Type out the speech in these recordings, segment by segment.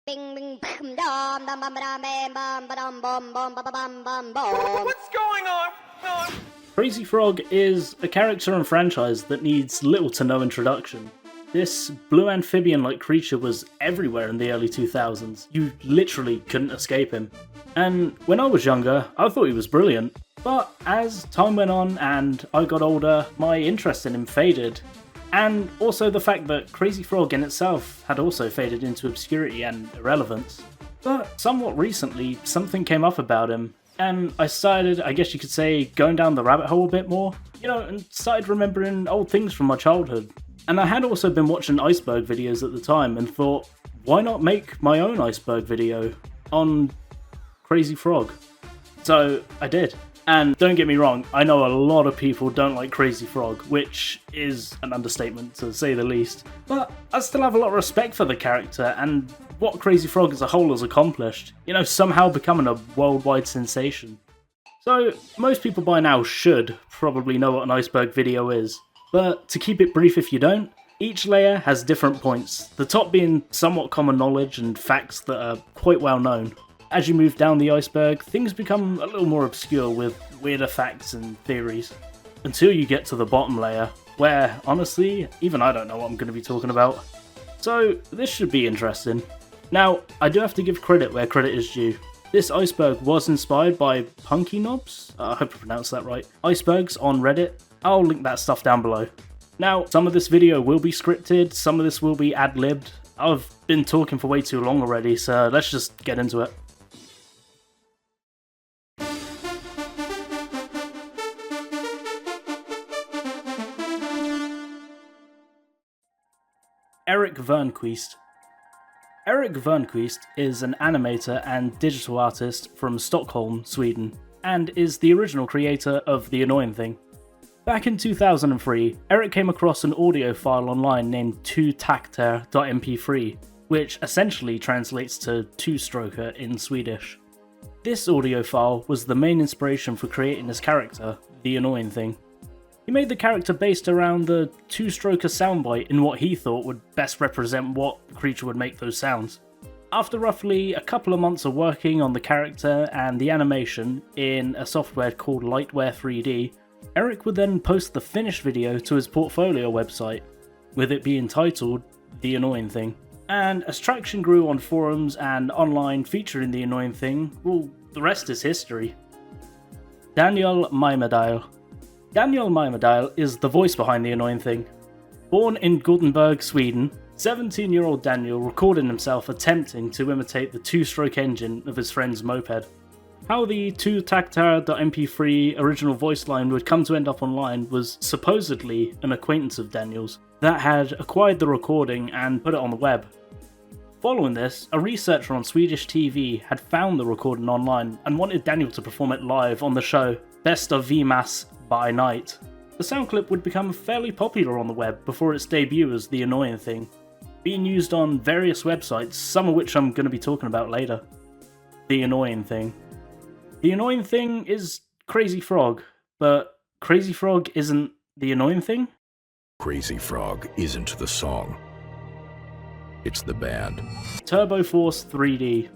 Bing bing bam dum dum bum ba-dum bam bam bum bum ba bum bum bum. What's going on? Crazy Frog is a character and franchise that needs little to no introduction. This blue amphibian-like creature was everywhere in the early 2000s. You literally couldn't escape him. And when I was younger, I thought he was brilliant. But as time went on and I got older, my interest in him faded. And also the fact that Crazy Frog in itself had also faded into obscurity and irrelevance. But somewhat recently, something came up about him, and I started, I guess you could say, going down the rabbit hole a bit more, and started remembering old things from my childhood. And I had also been watching Iceberg videos at the time and thought, why not make my own Iceberg video on Crazy Frog? So I did. And don't get me wrong, I know a lot of people don't like Crazy Frog, which is an understatement to say the least, but I still have a lot of respect for the character and what Crazy Frog as a whole has accomplished, somehow becoming a worldwide sensation. So most people by now should probably know what an Iceberg video is, but to keep it brief if you don't, each layer has different points, the top being somewhat common knowledge and facts that are quite well known. As you move down the iceberg, things become a little more obscure with weirder facts and theories, until you get to the bottom layer, where, honestly, even I don't know what I'm going to be talking about. So, this should be interesting. Now, I do have to give credit where credit is due. This iceberg was inspired by Punky Knobs, I hope I pronounced that right, icebergs on Reddit. I'll link that stuff down below. Now, some of this video will be scripted, some of this will be ad-libbed. I've been talking for way too long already, so let's just get into it. Erik Vernquist. Erik Vernquist is an animator and digital artist from Stockholm, Sweden, and is the original creator of The Annoying Thing. Back in 2003, Erik came across an audio file online named 2takter.mp3, which essentially translates to two-stroker in Swedish. This audio file was the main inspiration for creating his character, The Annoying Thing. He made the character based around the two-stroker soundbite in what he thought would best represent what creature would make those sounds. After roughly a couple of months of working on the character and the animation in a software called Lightware 3D, Erik would then post the finished video to his portfolio website, with it being titled The Annoying Thing. And as traction grew on forums and online featuring The Annoying Thing, well, the rest is history. Daniel Maimadale. Daniel Maimadale is the voice behind The Annoying Thing. Born in Gothenburg, Sweden, 17-year-old Daniel recorded himself attempting to imitate the two-stroke engine of his friend's moped. How the 2takter.mp3 original voice line would come to end up online was supposedly an acquaintance of Daniel's that had acquired the recording and put it on the web. Following this, a researcher on Swedish TV had found the recording online and wanted Daniel to perform it live on the show Best of VMAS by Night. The sound clip would become fairly popular on the web before its debut as The Annoying Thing, being used on various websites, some of which I'm going to be talking about later. The Annoying Thing. The Annoying Thing is Crazy Frog, but Crazy Frog isn't The Annoying Thing? Crazy Frog isn't the song. It's the band. Turbo Force 3D.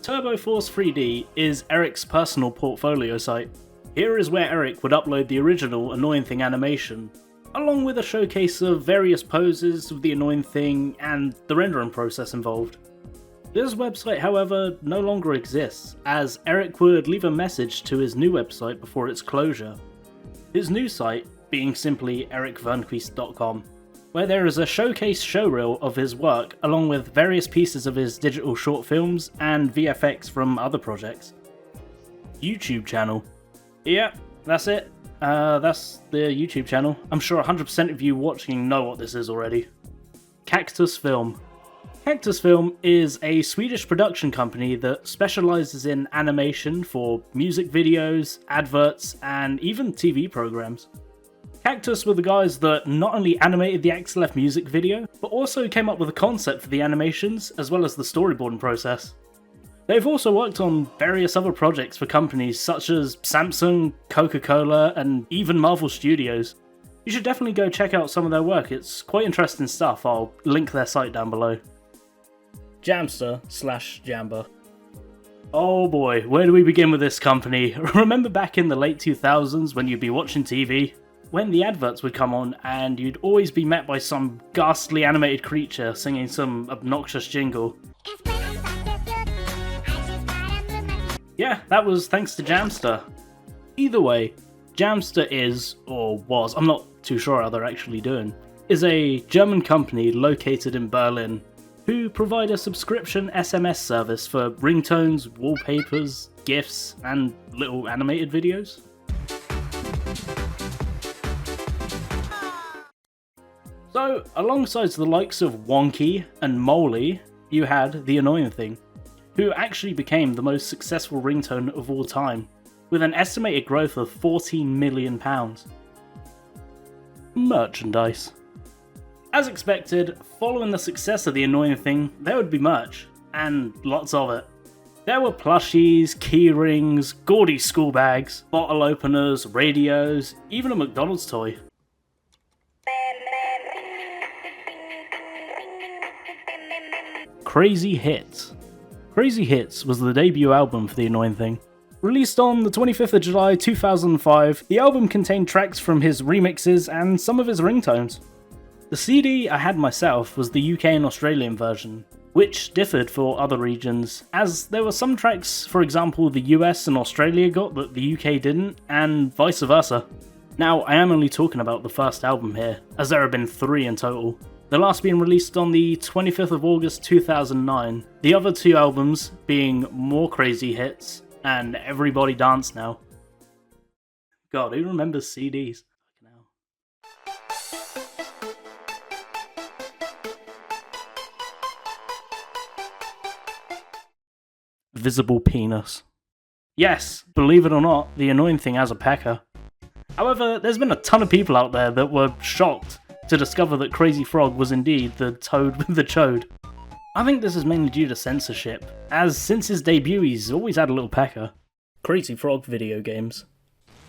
Turbo Force 3D is Erik's personal portfolio site. Here is where Erik would upload the original Annoying Thing animation, along with a showcase of various poses of the Annoying Thing and the rendering process involved. This website, however, no longer exists, as Erik would leave a message to his new website before its closure. His new site being simply erikvernquist.com, where there is a showcase showreel of his work along with various pieces of his digital short films and VFX from other projects. YouTube channel. Yeah, that's it. That's the YouTube channel. I'm sure 100% of you watching know what this is already. Cactus Film. Cactus Film is a Swedish production company that specialises in animation for music videos, adverts, and even TV programs. Cactus were the guys that not only animated the XLF music video, but also came up with the concept for the animations, as well as the storyboarding process. They've also worked on various other projects for companies such as Samsung, Coca-Cola, and even Marvel Studios. You should definitely go check out some of their work, it's quite interesting stuff. I'll link their site down below. Jamster/Jamba. Oh boy, where do we begin with this company? Remember back in the late 2000s when you'd be watching TV? When the adverts would come on and you'd always be met by some ghastly animated creature singing some obnoxious jingle. Yeah, that was thanks to Jamster. Either way, Jamster is, or was, I'm not too sure how they're actually doing, is a German company located in Berlin who provide a subscription SMS service for ringtones, wallpapers, GIFs, and little animated videos. So, alongside the likes of Wonky and Moley, you had The Annoying Thing, who actually became the most successful ringtone of all time, with an estimated growth of £14 million. Merchandise. As expected, following the success of The Annoying Thing, there would be merch, and lots of it. There were plushies, keyrings, gaudy school bags, bottle openers, radios, even a McDonald's toy. Crazy Hits. Crazy Hits was the debut album for The Annoying Thing. Released on the 25th of July 2005, the album contained tracks from his remixes and some of his ringtones. The CD I had myself was the UK and Australian version, which differed for other regions, as there were some tracks, for example, the US and Australia got that the UK didn't, and vice versa. Now, I am only talking about the first album here, as there have been 3 in total. The last being released on the 25th of August 2009, the other 2 albums being More Crazy Hits and Everybody Dance Now. God, who remembers CDs? Visible Penis. Yes, believe it or not, The Annoying Thing has a pecker. However, there's been a ton of people out there that were shocked to discover that Crazy Frog was indeed the toad with the chode. I think this is mainly due to censorship, as since his debut he's always had a little pecker. Crazy Frog video games.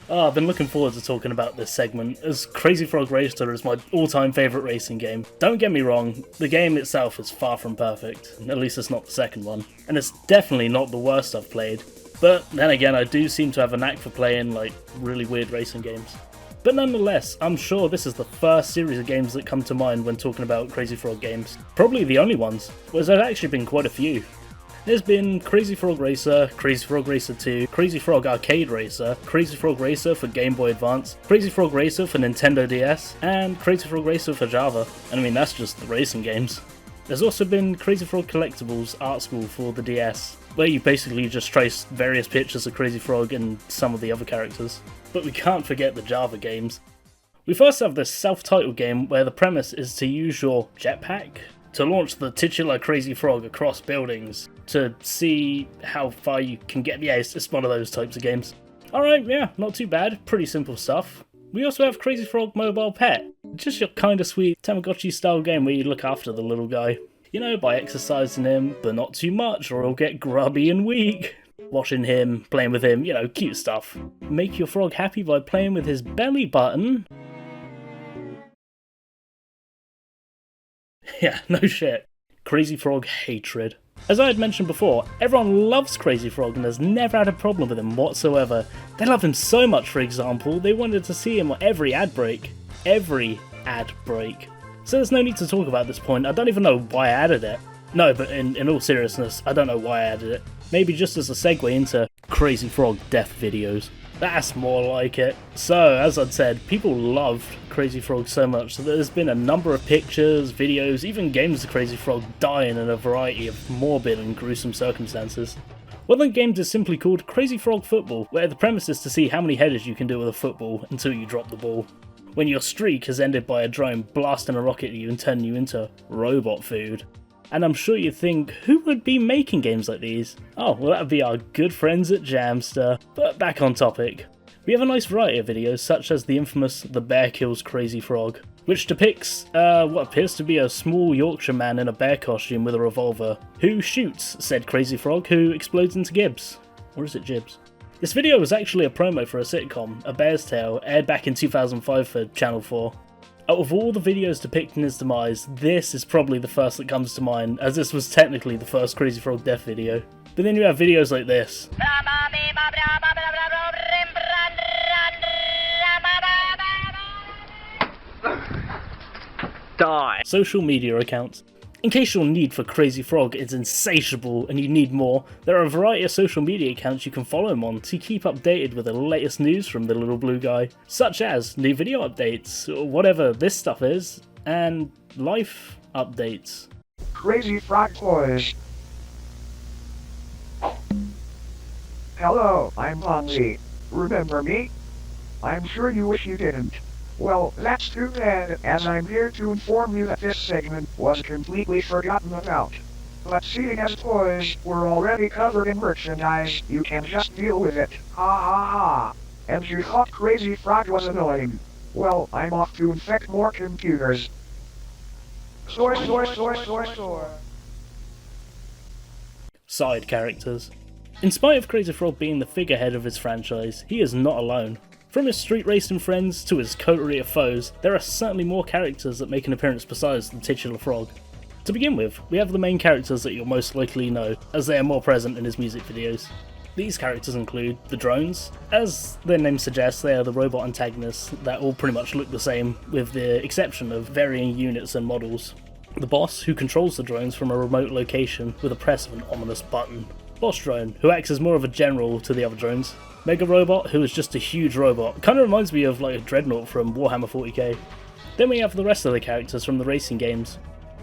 I've been looking forward to talking about this segment, as Crazy Frog Racer is my all-time favourite racing game. Don't get me wrong, the game itself is far from perfect, at least it's not the second one, and it's definitely not the worst I've played, but then again I do seem to have a knack for playing like really weird racing games. But nonetheless, I'm sure this is the first series of games that come to mind when talking about Crazy Frog games. Probably the only ones, whereas there's actually been quite a few. There's been Crazy Frog Racer, Crazy Frog Racer 2, Crazy Frog Arcade Racer, Crazy Frog Racer for Game Boy Advance, Crazy Frog Racer for Nintendo DS, and Crazy Frog Racer for Java. And I mean, that's just the racing games. There's also been Crazy Frog Collectibles Art School for the DS, where you basically just trace various pictures of Crazy Frog and some of the other characters. But we can't forget the Java games. We first have this self-titled game where the premise is to use your jetpack to launch the titular Crazy Frog across buildings to see how far you can get. Yeah, it's one of those types of games. Alright, yeah, not too bad, pretty simple stuff. We also have Crazy Frog Mobile Pet, just your kinda sweet Tamagotchi style game where you look after the little guy. You know, by exercising him, but not too much or he'll get grubby and weak. Washing him, playing with him, you know, cute stuff. Make your frog happy by playing with his belly button. Yeah, no shit. Crazy Frog Hatred. As I had mentioned before, everyone loves Crazy Frog and has never had a problem with him whatsoever. They love him so much, for example, they wanted to see him on every ad break. Every ad break. So there's no need to talk about this point, I don't even know why I added it. No, but in all seriousness, I don't know why I added it. Maybe just as a segue into Crazy Frog death videos. That's more like it. So, as I'd said, people loved Crazy Frog so much that there's been a number of pictures, videos, even games of Crazy Frog dying in a variety of morbid and gruesome circumstances. One of the games is simply called Crazy Frog Football, where the premise is to see how many headers you can do with a football until you drop the ball. When your streak has ended by a drone blasting a rocket at you and turning you into robot food. And I'm sure you think, who would be making games like these? Oh, well that would be our good friends at Jamster. But back on topic. We have a nice variety of videos, such as the infamous The Bear Kills Crazy Frog, which depicts what appears to be a small Yorkshire man in a bear costume with a revolver, who shoots said Crazy Frog, who explodes into gibs. Or is it jibs? This video was actually a promo for a sitcom, A Bear's Tale, aired back in 2005 for Channel 4. Out of all the videos depicting his demise, this is probably the first that comes to mind, as this was technically the first Crazy Frog death video. But then you have videos like this. Die. Social media accounts. In case your need for Crazy Frog is insatiable and you need more, there are a variety of social media accounts you can follow him on to keep updated with the latest news from the little blue guy, such as new video updates, or whatever this stuff is, and life updates. Crazy Frog Boys. Hello, I'm Bonzi. Remember me? I'm sure you wish you didn't. Well, that's too bad, as I'm here to inform you that this segment was completely forgotten about. But seeing as toys were already covered in merchandise, you can just deal with it. Ha ha ha. And you thought Crazy Frog was annoying. Well, I'm off to infect more computers. Soar. Side characters. In spite of Crazy Frog being the figurehead of his franchise, he is not alone. From his street racing friends to his coterie of foes, there are certainly more characters that make an appearance besides the titular frog. To begin with, we have the main characters that you'll most likely know, as they are more present in his music videos. These characters include the drones. As their name suggests, they are the robot antagonists that all pretty much look the same, with the exception of varying units and models. The boss, who controls the drones from a remote location with a press of an ominous button. Boss Drone, who acts as more of a general to the other drones. Mega Robot, who is just a huge robot. Kind of reminds me of like a Dreadnought from Warhammer 40k. Then we have the rest of the characters from the racing games.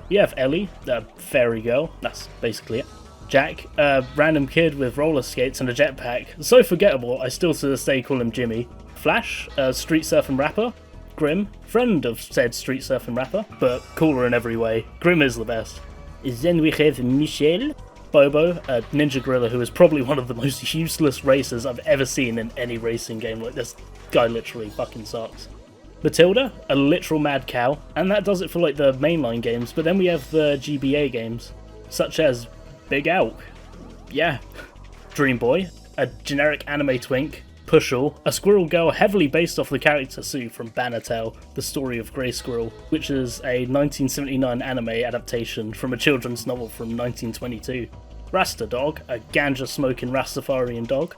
We have Ellie, a fairy girl, that's basically it. Jack, a random kid with roller skates and a jetpack. So forgettable, I still to this day call him Jimmy. Flash, a street surfing rapper. Grim, friend of said street surfing rapper, but cooler in every way. Grim is the best. Then we have Michelle. Bobo, a ninja gorilla who is probably one of the most useless racers I've ever seen in any racing game. Like, this guy literally fucking sucks. Matilda, a literal mad cow, and that does it for like the mainline games, but then we have the GBA games, such as Big Elk. Yeah. Dream Boy, a generic anime twink. Pushall, a squirrel girl heavily based off the character Sue from Banner Tale, The Story of Grey Squirrel, which is a 1979 anime adaptation from a children's novel from 1922. Rasta Dog, a ganja-smoking Rastafarian dog.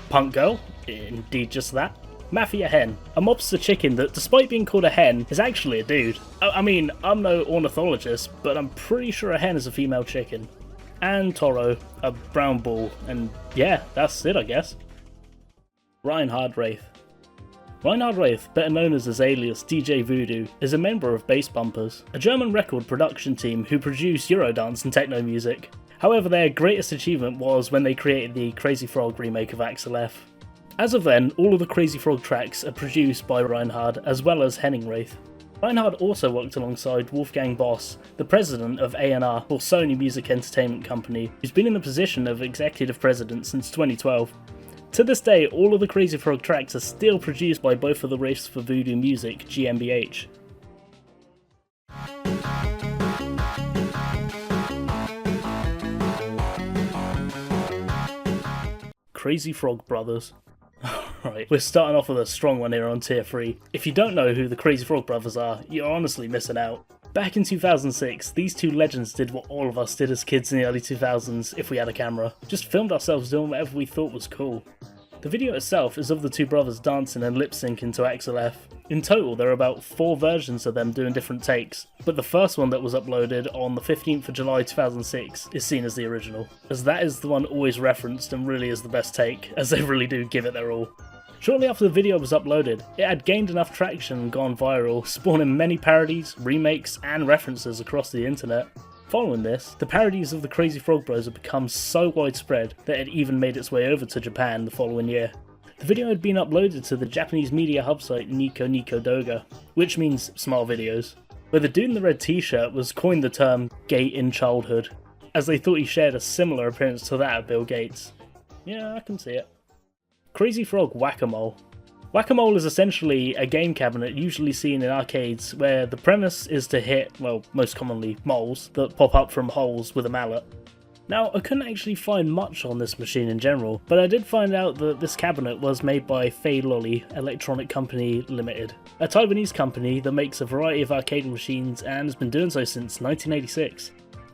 Punk Girl, indeed just that. Mafia Hen, a mobster chicken that, despite being called a hen, is actually a dude. I mean, I'm no ornithologist, but I'm pretty sure a hen is a female chicken. And Toro, a brown bull, and yeah, that's it I guess. Reinhard Wraith. Reinhard Wraith, better known as his alias DJ Voodoo, is a member of Bass Bumpers, a German record production team who produce Eurodance and techno music. However, their greatest achievement was when they created the Crazy Frog remake of Axel F. As of then, all of the Crazy Frog tracks are produced by Reinhard as well as Henning Wraith. Reinhard also worked alongside Wolfgang Boss, the president of A&R or Sony Music Entertainment Company, who's been in the position of executive president since 2012. To this day, all of the Crazy Frog tracks are still produced by both of the Wraiths for Voodoo Music GmbH. Crazy Frog Brothers. Right, we're starting off with a strong one here on tier 3. If you don't know who the Crazy Frog Brothers are, you're honestly missing out. Back in 2006, these two legends did what all of us did as kids in the early 2000s if we had a camera. Just filmed ourselves doing whatever we thought was cool. The video itself is of the two brothers dancing and lip syncing to Axel F. In total, there are about 4 versions of them doing different takes, but the first one that was uploaded on the 15th of July 2006 is seen as the original, as that is the one always referenced and really is the best take, as they really do give it their all. Shortly after the video was uploaded, it had gained enough traction and gone viral, spawning many parodies, remakes, and references across the internet. Following this, the parodies of the Crazy Frog Bros had become so widespread that it even made its way over to Japan the following year. The video had been uploaded to the Japanese media hub site Nico Nico Doga, which means small videos, where the dude in the red t-shirt was coined the term gay in childhood, as they thought he shared a similar appearance to that of Bill Gates. Yeah, I can see it. Crazy Frog Whack-A-Mole. Whack-A-Mole is essentially a game cabinet usually seen in arcades where the premise is to hit, well, most commonly moles that pop up from holes with a mallet. Now, I couldn't actually find much on this machine in general, but I did find out that this cabinet was made by Fei Lolly Electronic Company Limited, a Taiwanese company that makes a variety of arcade machines and has been doing so since 1986.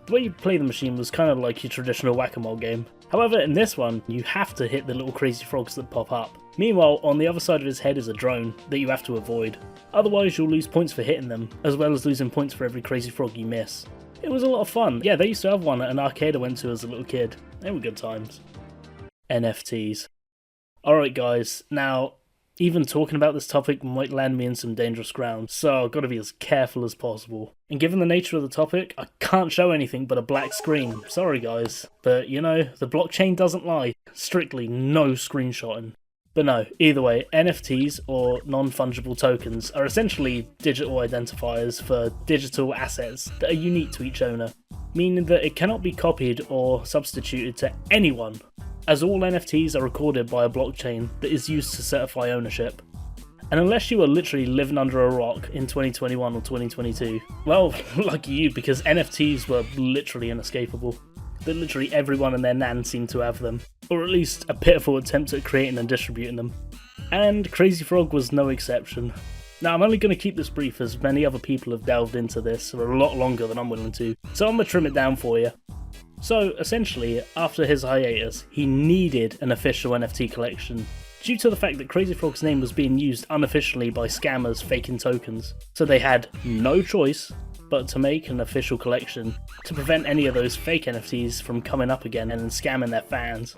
The way you play the machine was kind of like your traditional whack-a-mole game. However, in this one, you have to hit the little crazy frogs that pop up. Meanwhile, on the other side of his head is a drone that you have to avoid. Otherwise, you'll lose points for hitting them, as well as losing points for every crazy frog you miss. It was a lot of fun. Yeah, they used to have one at an arcade I went to as a little kid. They were good times. NFTs. Alright guys, now, even talking about this topic might land me in some dangerous ground, so I've got to be as careful as possible. And given the nature of the topic, I can't show anything but a black screen. Sorry guys. But you know, the blockchain doesn't lie. Strictly no screenshotting. But no, either way, NFTs, or non-fungible tokens, are essentially digital identifiers for digital assets that are unique to each owner, meaning that it cannot be copied or substituted to anyone, as all NFTs are recorded by a blockchain that is used to certify ownership. And unless you are literally living under a rock in 2021 or 2022, well, lucky you, because NFTs were literally inescapable. That literally everyone and their nan seemed to have them, or at least a pitiful attempt at creating and distributing them. And Crazy Frog was no exception. Now, I'm only going to keep this brief as many other people have delved into this for a lot longer than I'm willing to, so I'm going to trim it down for you. So, essentially, after his hiatus, he needed an official NFT collection, due to the fact that Crazy Frog's name was being used unofficially by scammers faking tokens, so they had no choice but to make an official collection to prevent any of those fake NFTs from coming up again and scamming their fans.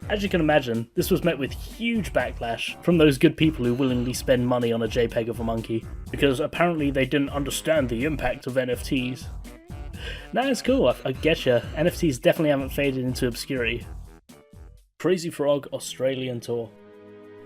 As you can imagine, this was met with huge backlash from those good people who willingly spend money on a JPEG of a monkey, because apparently they didn't understand the impact of NFTs. Nah, it's cool, I get ya, NFTs definitely haven't faded into obscurity. Crazy Frog Australian Tour.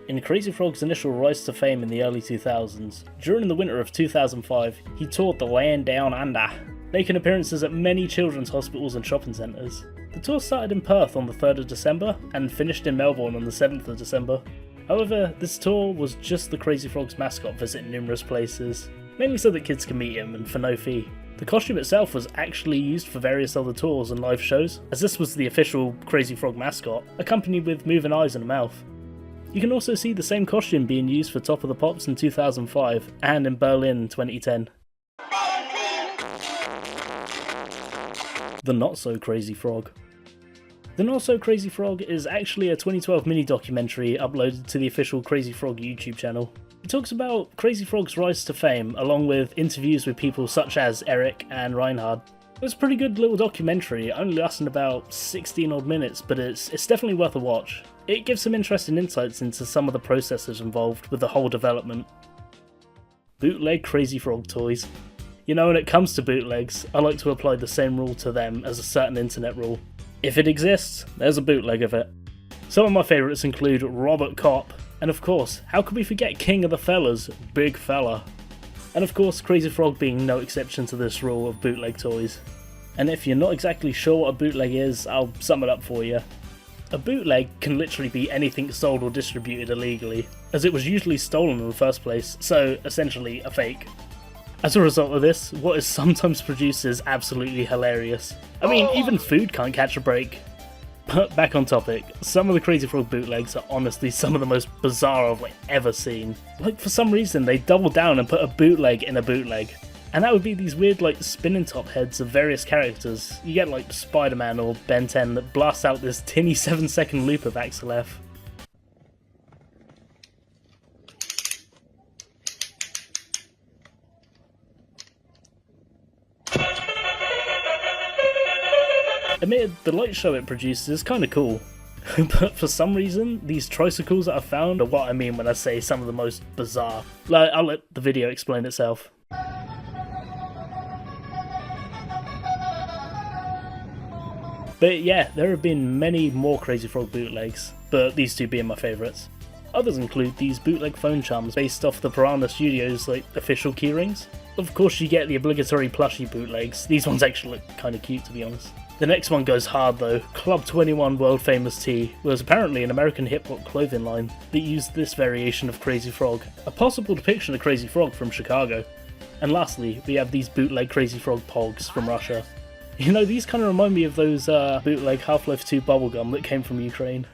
In Crazy Frog's initial rise to fame in the early 2000s, during the winter of 2005, he toured the land down under, making appearances at many children's hospitals and shopping centres. The tour started in Perth on the 3rd of December and finished in Melbourne on the 7th of December. However, this tour was just the Crazy Frog's mascot visiting numerous places, mainly so that kids can meet him and for no fee. The costume itself was actually used for various other tours and live shows, as this was the official Crazy Frog mascot, accompanied with moving eyes and a mouth. You can also see the same costume being used for Top of the Pops in 2005 and in Berlin in 2010. The Not So Crazy Frog. The Not So Crazy Frog is actually a 2012 mini-documentary uploaded to the official Crazy Frog YouTube channel. It talks about Crazy Frog's rise to fame, along with interviews with people such as Eric and Reinhard. It was a pretty good little documentary, only lasting about 16 odd minutes, but it's definitely worth a watch. It gives some interesting insights into some of the processes involved with the whole development. Bootleg Crazy Frog toys. You know, when it comes to bootlegs, I like to apply the same rule to them as a certain internet rule. If it exists, there's a bootleg of it. Some of my favourites include Robert Kopp, and of course, how could we forget King of the Fellas, Big Fella? And of course, Crazy Frog being no exception to this rule of bootleg toys. And if you're not exactly sure what a bootleg is, I'll sum it up for you. A bootleg can literally be anything sold or distributed illegally, as it was usually stolen in the first place, so essentially a fake. As a result of this, what is sometimes produced is absolutely hilarious. I mean, even food can't catch a break. But back on topic, some of the Crazy Frog bootlegs are honestly some of the most bizarre I've ever seen. Like, for some reason they doubled down and put a bootleg in a bootleg. And that would be these weird spinning top heads of various characters. You get like Spider-Man or Ben 10 that blasts out this tinny 7-second loop of Axel F. Admitted, the light show it produces is kinda cool. But for some reason, these tricycles that I found are what I mean when I say some of the most bizarre. I'll let the video explain itself. But yeah, there have been many more Crazy Frog bootlegs, but these two being my favourites. Others include these bootleg phone charms based off the Piranha Studios official keyrings. Of course you get the obligatory plushie bootlegs, these ones actually look kinda cute to be honest. The next one goes hard though. Club 21 world famous tee was apparently an American hip hop clothing line that used this variation of Crazy Frog, a possible depiction of Crazy Frog from Chicago. And lastly, we have these bootleg Crazy Frog pogs from Russia. You know, these kind of remind me of those bootleg Half-Life 2 bubblegum that came from Ukraine.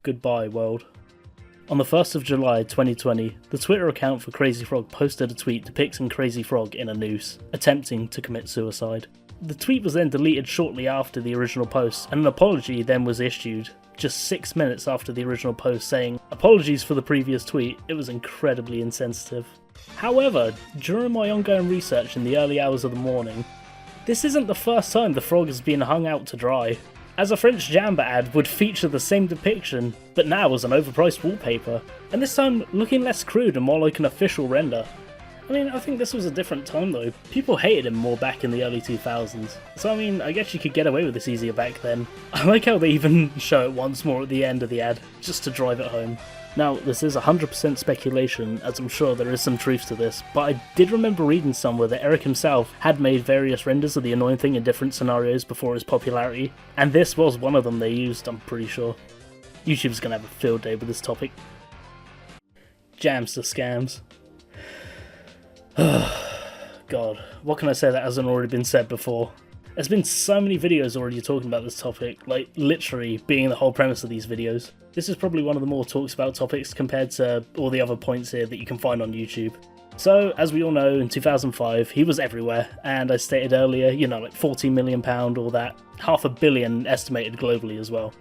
Goodbye, world. On the 1st of July 2020, the Twitter account for Crazy Frog posted a tweet depicting Crazy Frog in a noose, attempting to commit suicide. The tweet was then deleted shortly after the original post, and an apology then was issued, just 6 minutes after the original post, saying, "Apologies for the previous tweet, it was incredibly insensitive." However, during my ongoing research in the early hours of the morning, this isn't the first time the frog has been hung out to dry, as a French Jamba ad would feature the same depiction, but now as an overpriced wallpaper, and this time looking less crude and more like an official render. I mean, I think this was a different time though. People hated him more back in the early 2000s, so I mean, I guess you could get away with this easier back then. I like how they even show it once more at the end of the ad, just to drive it home. Now, this is 100% speculation, as I'm sure there is some truth to this, but I did remember reading somewhere that Eric himself had made various renders of the annoying thing in different scenarios before his popularity, and this was one of them they used, I'm pretty sure. YouTube's gonna have a field day with this topic. Jamster scams. God, what can I say that hasn't already been said before? There's been so many videos already talking about this topic, like literally being the whole premise of these videos. This is probably one of the more talked about topics compared to all the other points here that you can find on YouTube. So, as we all know, in 2005, he was everywhere, and I stated earlier, you know, like £14 million, all that, $500 million estimated globally as well.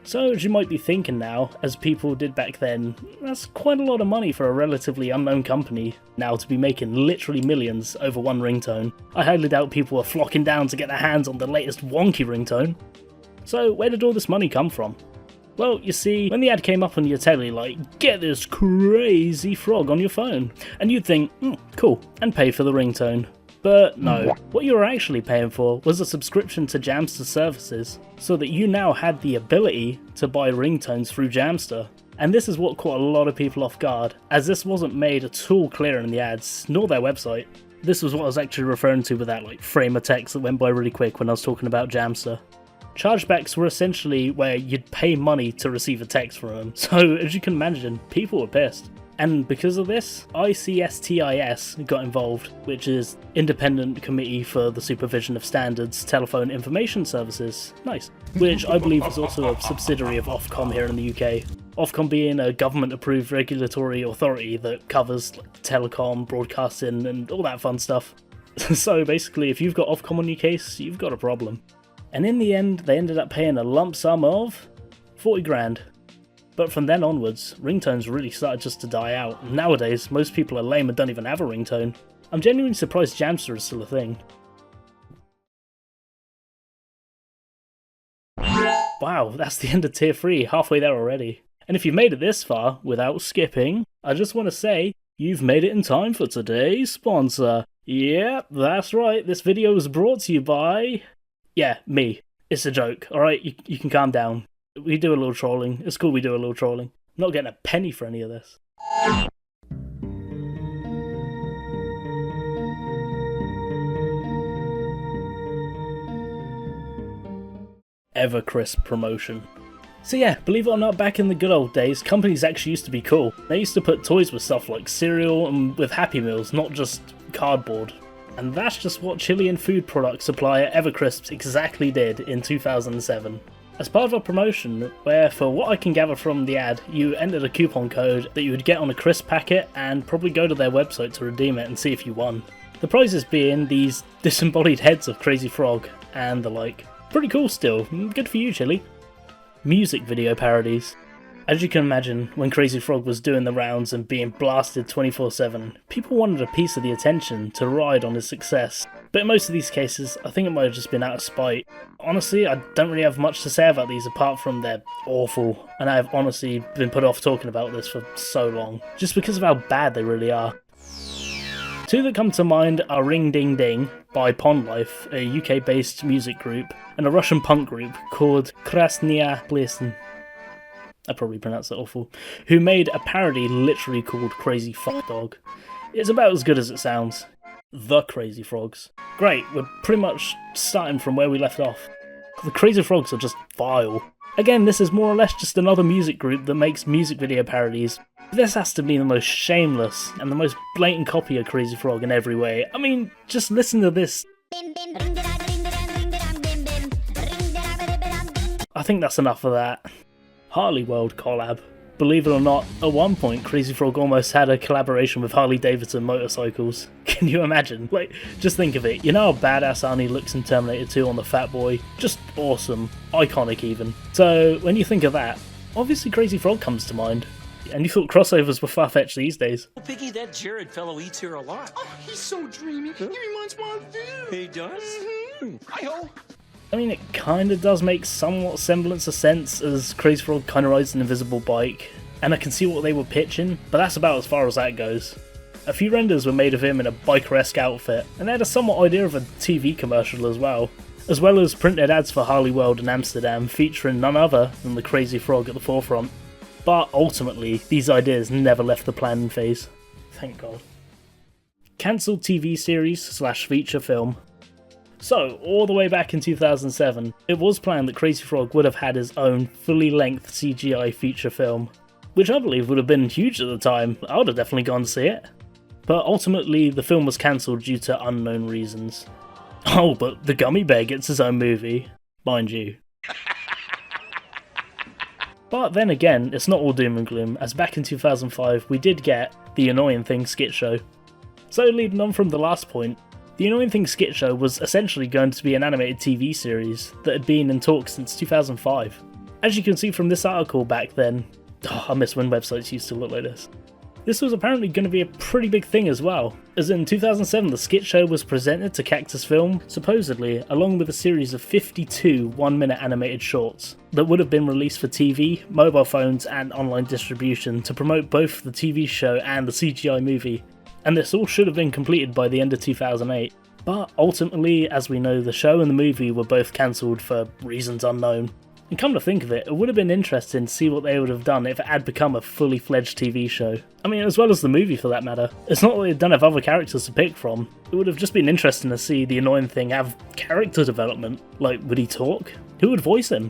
So, as you might be thinking now, as people did back then, that's quite a lot of money for a relatively unknown company now to be making literally millions over one ringtone. I highly doubt people are flocking down to get their hands on the latest wonky ringtone. So, where did all this money come from? Well, you see, when the ad came up on your telly like, "Get this crazy frog on your phone," and you'd think, cool, and pay for the ringtone. But no, what you were actually paying for was a subscription to Jamster services, so that you now had the ability to buy ringtones through Jamster. And this is what caught a lot of people off guard, as this wasn't made at all clear in the ads, nor their website. This was what I was actually referring to with that like frame of text that went by really quick when I was talking about Jamster. Chargebacks were essentially where you'd pay money to receive a text from them, so as you can imagine, people were pissed. And because of this, ICSTIS got involved, which is Independent Committee for the Supervision of Standards Telephone Information Services, nice, which I believe is also a subsidiary of Ofcom here in the UK. Ofcom being a government-approved regulatory authority that covers like, telecom, broadcasting and all that fun stuff. So basically, if you've got Ofcom on your case, you've got a problem. And in the end, they ended up paying a lump sum of 40 grand. But from then onwards, ringtones really started just to die out. Nowadays, most people are lame and don't even have a ringtone. I'm genuinely surprised Jamster is still a thing. Wow, that's the end of tier 3, halfway there already. And if you've made it this far, without skipping, I just want to say, you've made it in time for today's sponsor. Yep, that's right, this video was brought to you by... yeah, me. It's a joke, alright? You can calm down. We do a little trolling. It's cool we do a little trolling. I'm not getting a penny for any of this. Evercrisp promotion. So yeah, believe it or not, back in the good old days, companies actually used to be cool. They used to put toys with stuff like cereal and with Happy Meals, not just cardboard. And that's just what Chilean food product supplier Evercrisp exactly did in 2007. As part of a promotion, where for what I can gather from the ad, you entered a coupon code that you would get on a crisp packet and probably go to their website to redeem it and see if you won. The prizes being these disembodied heads of Crazy Frog and the like. Pretty cool still, good for you Chile. Music video parodies. As you can imagine, when Crazy Frog was doing the rounds and being blasted 24/7, people wanted a piece of the attention to ride on his success. But in most of these cases, I think it might have just been out of spite. Honestly, I don't really have much to say about these apart from they're awful, and I've honestly been put off talking about this for so long, just because of how bad they really are. Two that come to mind are Ring Ding Ding by Pond Life, a UK-based music group, and a Russian punk group called Krasnaya Plesn. I probably pronounced that awful, who made a parody literally called Crazy Fuck Dog. It's about as good as it sounds. The Crazy Frogs. Great, we're pretty much starting from where we left off. The Crazy Frogs are just vile. Again, this is more or less just another music group that makes music video parodies. But this has to be the most shameless and the most blatant copy of Crazy Frog in every way. I mean, just listen to this. I think that's enough of that. Harley World collab. Believe it or not, at one point Crazy Frog almost had a collaboration with Harley Davidson motorcycles. Can you imagine? Like, just think of it. You know how badass Arnie looks in Terminator 2 on the Fat Boy? Just awesome. Iconic even. So, when you think of that, obviously Crazy Frog comes to mind. And you thought crossovers were far-fetched these days. Piggy, that Jared fellow eats here a lot. Oh, he's so dreamy. He reminds me of you. He does? Hi-ho. I mean, it kinda does make somewhat semblance of sense, as Crazy Frog kinda rides an invisible bike, and I can see what they were pitching, but that's about as far as that goes. A few renders were made of him in a biker-esque outfit, and they had a somewhat idea of a TV commercial as well as printed ads for Harley World in Amsterdam featuring none other than the Crazy Frog at the forefront. But ultimately, these ideas never left the planning phase. Thank God. Cancelled TV series / feature film. So, all the way back in 2007, it was planned that Crazy Frog would have had his own fully length CGI feature film, which I believe would have been huge at the time. I would have definitely gone to see it. But ultimately, the film was cancelled due to unknown reasons. Oh, but the Gummy Bear gets his own movie, mind you. But then again, it's not all doom and gloom, as back in 2005 we did get The Annoying Thing skit show. So leading on from the last point, The Annoying Thing skit show was essentially going to be an animated TV series that had been in talks since 2005. As you can see from this article back then, I miss when websites used to look like this. This was apparently going to be a pretty big thing as well, as in 2007 the skit show was presented to Cactus Film, supposedly along with a series of 52 one-minute animated shorts that would have been released for TV, mobile phones and online distribution to promote both the TV show and the CGI movie, and this all should have been completed by the end of 2008. But ultimately, as we know, the show and the movie were both cancelled for reasons unknown. And come to think of it, it would have been interesting to see what they would have done if it had become a fully fledged TV show. I mean, as well as the movie for that matter. It's not that they don't have other characters to pick from. It would have just been interesting to see the Annoying Thing have character development. Like, would he talk? Who would voice him?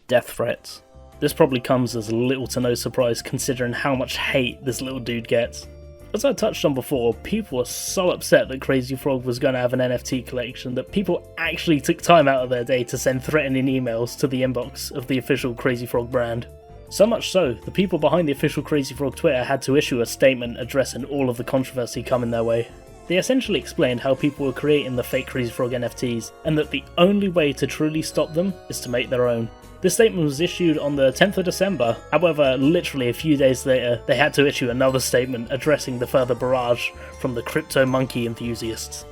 Death threats. This probably comes as little to no surprise considering how much hate this little dude gets. As I touched on before, people were so upset that Crazy Frog was going to have an NFT collection that people actually took time out of their day to send threatening emails to the inbox of the official Crazy Frog brand. So much so, the people behind the official Crazy Frog Twitter had to issue a statement addressing all of the controversy coming their way. They essentially explained how people were creating the fake Crazy Frog NFTs, and that the only way to truly stop them is to make their own. This statement was issued on the 10th of December, however, literally a few days later, they had to issue another statement addressing the further barrage from the crypto monkey enthusiasts.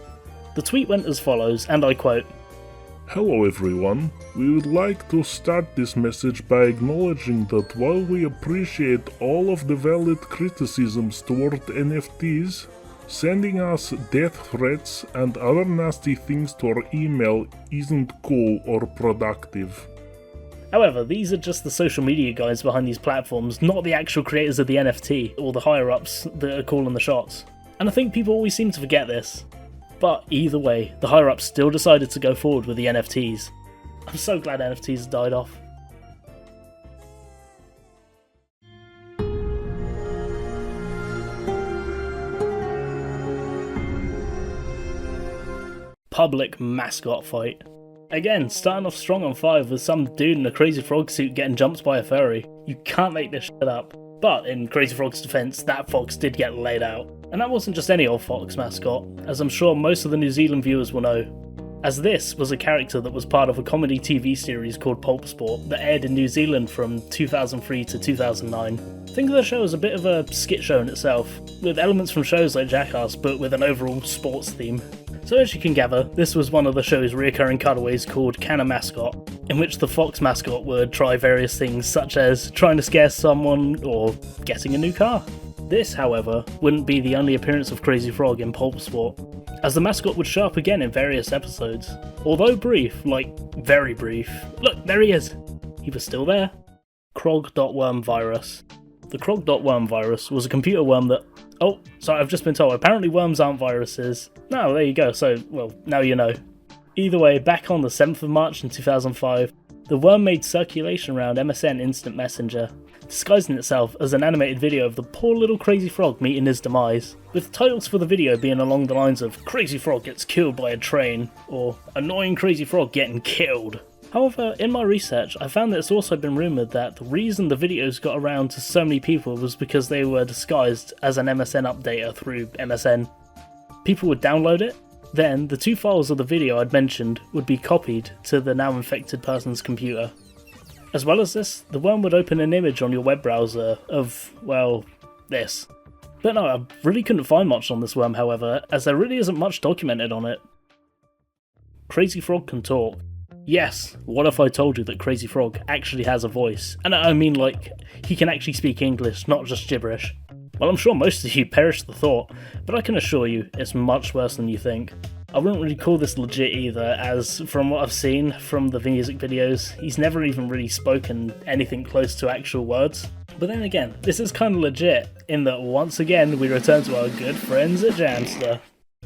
The tweet went as follows, and I quote, Hello everyone, we would like to start this message by acknowledging that while we appreciate all of the valid criticisms toward NFTs, sending us death threats and other nasty things to our email isn't cool or productive. However, these are just the social media guys behind these platforms, not the actual creators of the NFT, or the higher-ups that are calling the shots. And I think people always seem to forget this. But either way, the higher-ups still decided to go forward with the NFTs. I'm so glad NFTs died off. Public mascot fight. Again, starting off strong on 5 with some dude in a Crazy Frog suit getting jumped by a furry. You can't make this shit up. But in Crazy Frog's defense, that fox did get laid out. And that wasn't just any old fox mascot, as I'm sure most of the New Zealand viewers will know. As this was a character that was part of a comedy TV series called Pulp Sport that aired in New Zealand from 2003 to 2009. Think of the show as a bit of a skit show in itself, with elements from shows like Jackass but with an overall sports theme. So as you can gather, this was one of the show's recurring cutaways called Can a Mascot, in which the fox mascot would try various things such as trying to scare someone or getting a new car. This, however, wouldn't be the only appearance of Crazy Frog in Pulp Sport, as the mascot would show up again in various episodes. Although brief, like very brief. Look, there he is! He was still there. Krog.worm virus. The Krog.worm virus was a computer worm that... Oh, sorry, I've just been told, apparently worms aren't viruses. No, there you go, so, well, now you know. Either way, back on the 7th of March in 2005, the worm made circulation around MSN Instant Messenger, disguising itself as an animated video of the poor little Crazy Frog meeting his demise, with titles for the video being along the lines of Crazy Frog gets killed by a train, or Annoying Crazy Frog getting killed. However, in my research, I found that it's also been rumoured that the reason the videos got around to so many people was because they were disguised as an MSN updater through MSN. People would download it, then the 2 files of the video I'd mentioned would be copied to the now infected person's computer. As well as this, the worm would open an image on your web browser of, well, this. But no, I really couldn't find much on this worm, however, as there really isn't much documented on it. Crazy Frog can talk. Yes, what if I told you that Crazy Frog actually has a voice? And I mean, like, he can actually speak English, not just gibberish. Well, I'm sure most of you perish the thought, but I can assure you, it's much worse than you think. I wouldn't really call this legit either, as from what I've seen from the music videos, he's never even really spoken anything close to actual words. But then again, this is kind of legit, in that once again we return to our good friends at Jamster.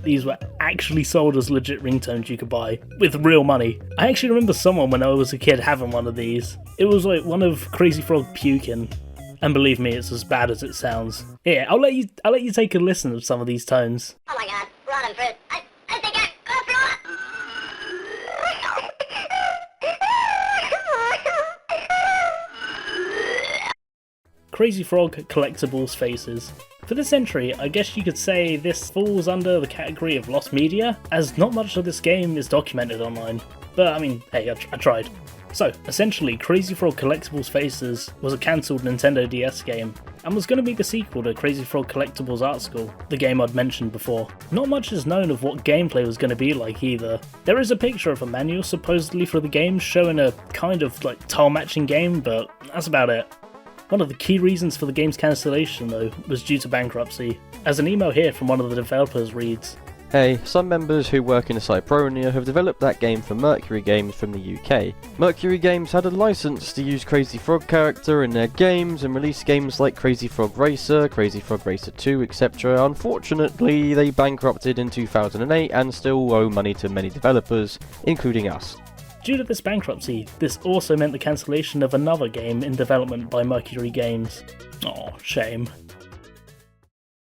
These were actually sold as legit ringtones you could buy, with real money. I actually remember someone when I was a kid having one of these. It was like one of Crazy Frog puking. And believe me, it's as bad as it sounds. Here, I'll let you take a listen of some of these tones. Oh my god, rotten fruit. I think I Crazy Frog collectibles faces. For this entry, I guess you could say this falls under the category of lost media, as not much of this game is documented online. But I mean, hey, I tried. So, essentially, Crazy Frog Collectibles Faces was a cancelled Nintendo DS game, and was going to be the sequel to Crazy Frog Collectibles Art School, the game I'd mentioned before. Not much is known of what gameplay was going to be like either. There is a picture of a manual supposedly for the game showing a kind of like tile matching game, but that's about it. One of the key reasons for the game's cancellation though was due to bankruptcy, as an email here from one of the developers reads, Hey, some members who work in Cypronia have developed that game for Mercury Games from the UK. Mercury Games had a license to use Crazy Frog character in their games and release games like Crazy Frog Racer 2, etc. Unfortunately, they bankrupted in 2008 and still owe money to many developers, including us. Due to this bankruptcy, this also meant the cancellation of another game in development by Mercury Games. Aw, shame.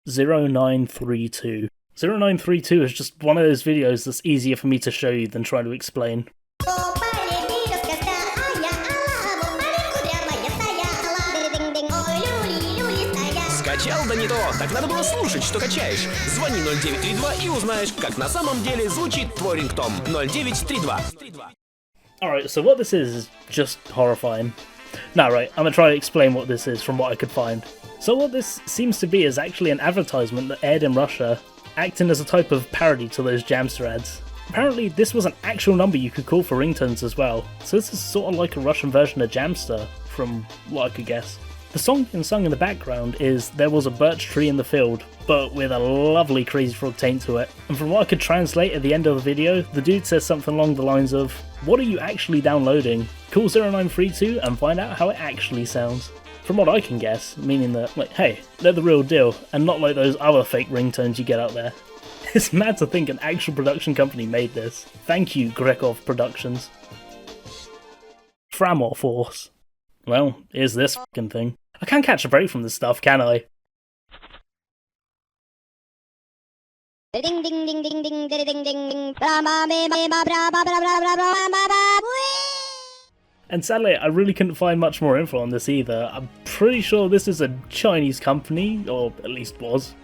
0932. 0932 is just one of those videos that's easier for me to show you than trying to explain. Скачал, да не то. Так надо было слушать, что качаешь. Звони 0932 и узнаешь, как на самом деле звучит твой рингтон. 0932. Alright, so what this is just horrifying. Now right, I'm gonna try to explain what this is from what I could find. So what this seems to be is actually an advertisement that aired in Russia, acting as a type of parody to those Jamster ads. Apparently this was an actual number you could call for ringtones as well, so this is sort of like a Russian version of Jamster, from what I could guess. The song being sung in the background is There Was a Birch Tree in the Field, but with a lovely Crazy Frog taint to it. And from what I could translate at the end of the video, the dude says something along the lines of, what are you actually downloading? Call 0932 and find out how it actually sounds. From what I can guess, meaning that, like, hey, they're the real deal, and not like those other fake ringtones you get out there. It's mad to think an actual production company made this. Thank you, Grekov Productions. Framor Force. Well, here's this fucking thing. I can't catch a break from this stuff, can I? Ding ding ding ding ding ding ding ding. Bra ba ba ba ba bra ba bra bra bra bra ba ba. And sadly, I really couldn't find much more info on this either. I'm pretty sure this is a Chinese company, or at least was.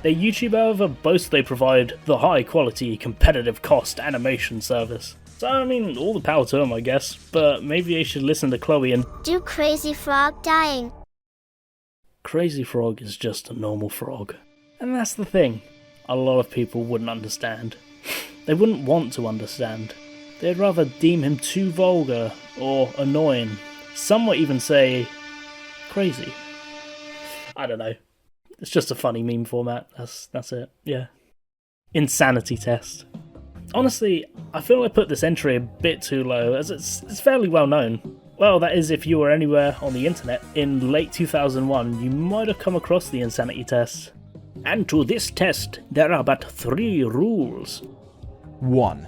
Their YouTube, however, boasts they provide the high-quality, competitive cost animation service. So, I mean, all the power to them, I guess, but maybe I should listen to Chloe and... Do Crazy Frog dying? Crazy Frog is just a normal frog. And that's the thing. A lot of people wouldn't understand. They wouldn't want to understand. They'd rather deem him too vulgar or annoying. Some might even say crazy. I don't know. It's just a funny meme format. That's it. Yeah. Insanity test. Honestly, I feel I put this entry a bit too low, as it's fairly well known. Well, that is, if you were anywhere on the internet in late 2001, you might have come across the insanity test. And to this test, there are but 3 rules. 1.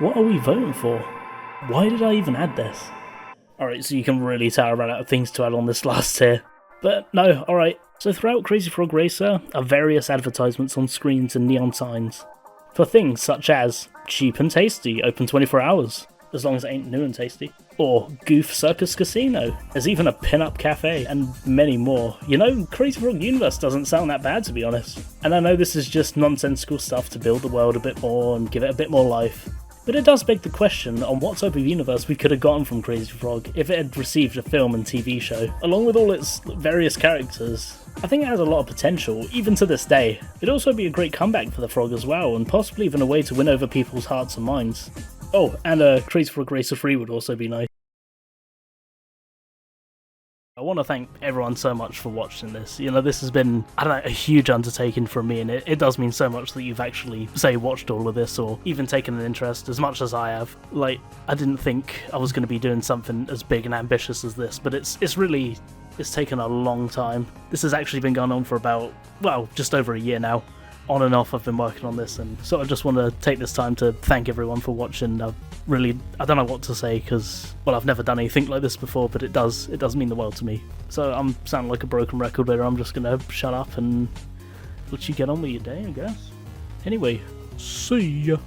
What are we voting for? Why did I even add this? Alright, so you can really tell I ran out of things to add on this last tier. But no, alright. So throughout Crazy Frog Racer are various advertisements on screens and neon signs. For things such as cheap and tasty, open 24 hours, as long as it ain't new and tasty. Or Goof Circus Casino. There's even a pin-up cafe, and many more. You know, Crazy Frog Universe doesn't sound that bad, to be honest. And I know this is just nonsensical stuff to build the world a bit more and give it a bit more life. But it does beg the question on what type of universe we could have gotten from Crazy Frog if it had received a film and TV show, along with all its various characters. I think it has a lot of potential, even to this day. It'd also be a great comeback for the Frog as well, and possibly even a way to win over people's hearts and minds. Oh, and Crazy Frog Racer 3 would also be nice. I want to thank everyone so much for watching this. You know, this has been, I don't know, a huge undertaking for me, and it does mean so much that you've actually, say, watched all of this, or even taken an interest as much as I have. Like, I didn't think I was going to be doing something as big and ambitious as this, but it's taken a long time. This has actually been going on for about, well, just over a year now. On and off I've been working on this, and so I just want to take this time to thank everyone for watching. I don't know what to say, because, well, I've never done anything like this before, but it does mean the world to me. So I'm sounding like a broken record here. I'm just gonna shut up and let you get on with your day, I guess. Anyway, see ya.